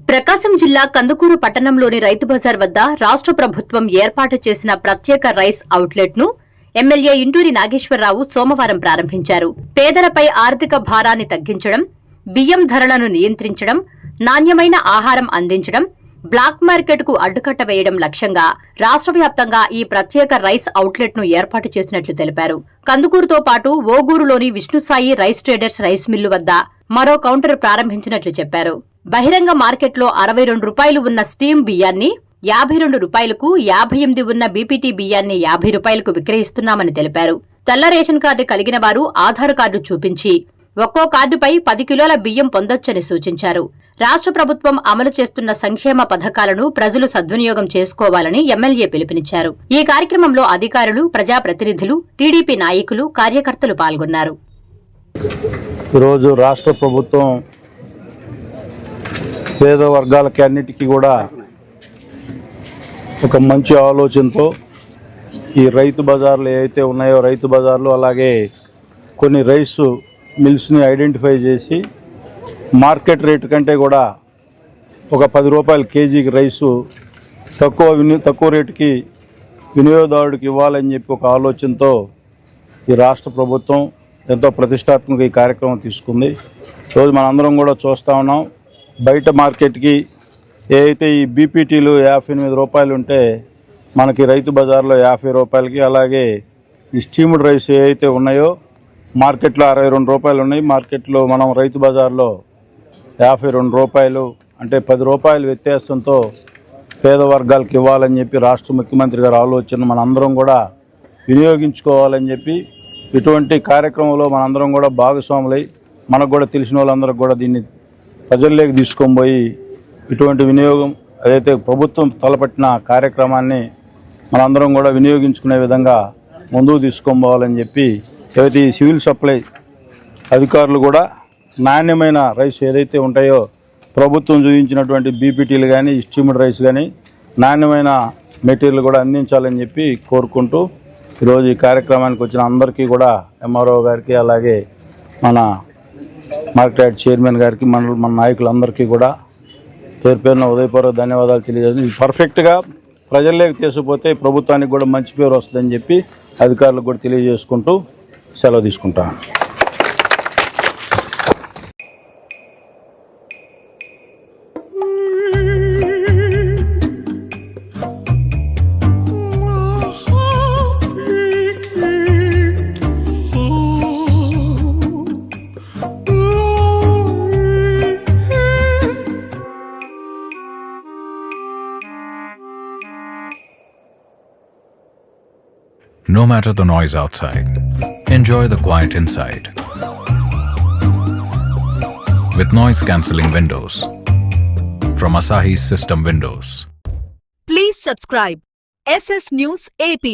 ప్రకాశం జిల్లా కందుకూరు పట్టణంలోని రైతు బజార్ వద్ద రాష్ట్ర ప్రభుత్వం ఏర్పాటు చేసిన ప్రత్యేక రైస్ అవుట్లెట్ ను ఎమ్మెల్యే ఇంటూరి నాగేశ్వరరావు సోమవారం ప్రారంభించారు. పేదలపై ఆర్థిక భారాన్ని తగ్గించడం, బియ్యం ధరలను నియంత్రించడం, నాణ్యమైన ఆహారం అందించడం, బ్లాక్ మార్కెట్ కు అడ్డుకట్ట వేయడం లక్ష్యంగా రాష్ట్ర వ్యాప్తంగా ఈ ప్రత్యేక రైస్ అవుట్లెట్ ను ఏర్పాటు చేసినట్లు తెలిపారు. కందుకూరుతో పాటు ఓగూరులోని విష్ణుసాయి రైస్ ట్రేడర్స్ రైస్ మిల్లు వద్ద మరో కౌంటర్ ప్రారంభించినట్లు చెప్పారు. బహిరంగ మార్కెట్లో 62 రూపాయలు ఉన్న స్టీమ్ బియ్యాన్ని 52 రూపాయలకు, 58 ఉన్న బీపీటీ బియ్యాన్ని 50 రూపాయలకు విక్రయిస్తున్నామని తెలిపారు. తెల్ల రేషన్ కార్డు కలిగిన వారు ఆధార్ కార్డు చూపించి ఒక్కో కార్డుపై 10 కిలోల బియ్యం పొందొచ్చని సూచించారు. రాష్ట్ర ప్రభుత్వం అమలు చేస్తున్న సంక్షేమ పథకాలను ప్రజలు సద్వినియోగం చేసుకోవాలని ఎమ్మెల్యే పిలుపునిచ్చారు. ఈ కార్యక్రమంలో అధికారులు, ప్రజాప్రతినిధులు, టీడీపీ నాయకులు, కార్యకర్తలు పాల్గొన్నారు. ఈరోజు రాష్ట్ర ప్రభుత్వం పేద వర్గాలకి అన్నిటికీ కూడా ఒక మంచి ఆలోచనతో ఈ రైతు బజార్లు ఏవైతే ఉన్నాయో రైతు బజార్లు అలాగే కొన్ని రైస్ మిల్స్ని ఐడెంటిఫై చేసి మార్కెట్ రేటు కంటే కూడా ఒక 10 రూపాయల కేజీకి రైసు తక్కువ రేటుకి వినియోగదారుడికి ఇవ్వాలని చెప్పి ఒక ఆలోచనతో ఈ రాష్ట్ర ప్రభుత్వం ఎంతో ప్రతిష్టాత్మక ఈ కార్యక్రమం తీసుకుంది. రోజు మనందరం కూడా చూస్తూ ఉన్నాం. బయట మార్కెట్కి ఏదైతే ఈ బీపీటీలు 58 రూపాయలు ఉంటే మనకి రైతు బజార్లో 50 రూపాయలకి, అలాగే ఈ స్టీమ్డ్ రైస్ ఏవైతే ఉన్నాయో మార్కెట్లో 62 రూపాయలు ఉన్నాయి. మార్కెట్లో మనం రైతు బజార్లో 52 రూపాయలు, అంటే 10 రూపాయలు వ్యత్యాసంతో పేద వర్గాలకు ఇవ్వాలని చెప్పి రాష్ట్ర ముఖ్యమంత్రి గారి ఆలోచన మనందరం కూడా వినియోగించుకోవాలని చెప్పి ఇటువంటి కార్యక్రమంలో మనందరం కూడా భాగస్వాములై మనకు కూడా తెలిసిన వాళ్ళందరికీ కూడా దీన్ని ప్రజల్లోకి తీసుకొని పోయి ఇటువంటి వినియోగం ఏదైతే ప్రభుత్వం తలపెట్టిన కార్యక్రమాన్ని మనందరం కూడా వినియోగించుకునే విధంగా ముందుకు తీసుకొని పోవాలని చెప్పి ఏదైతే ఈ సివిల్ సప్లై అధికారులు కూడా నాణ్యమైన రైస్ ఏదైతే ఉంటాయో ప్రభుత్వం చూపించినటువంటి బీపీటీలు కానీ స్టీమ్డ్ రైస్ కానీ నాణ్యమైన మెటీరియల్ కూడా అందించాలని చెప్పి కోరుకుంటూ ఈరోజు ఈ కార్యక్రమానికి వచ్చిన అందరికీ కూడా ఎంఆర్ఓ గారికి, అలాగే మన మార్కెట్ యార్డ్ చైర్మన్ గారికి, మన నాయకులందరికీ కూడా పేరు పేరున ఉదయపూర్వక ధన్యవాదాలు తెలియజేస్తున్నాను. ఇది పర్ఫెక్ట్గా ప్రజల్లోకి తీసుకుపోతే ప్రభుత్వానికి కూడా మంచి పేరు వస్తుందని చెప్పి అధికారులకు కూడా తెలియజేసుకుంటూ సెలవు తీసుకుంటాను. No matter the noise outside, enjoy the quiet inside. With noise-cancelling windows from Asahi System Windows. Please subscribe SS News AP.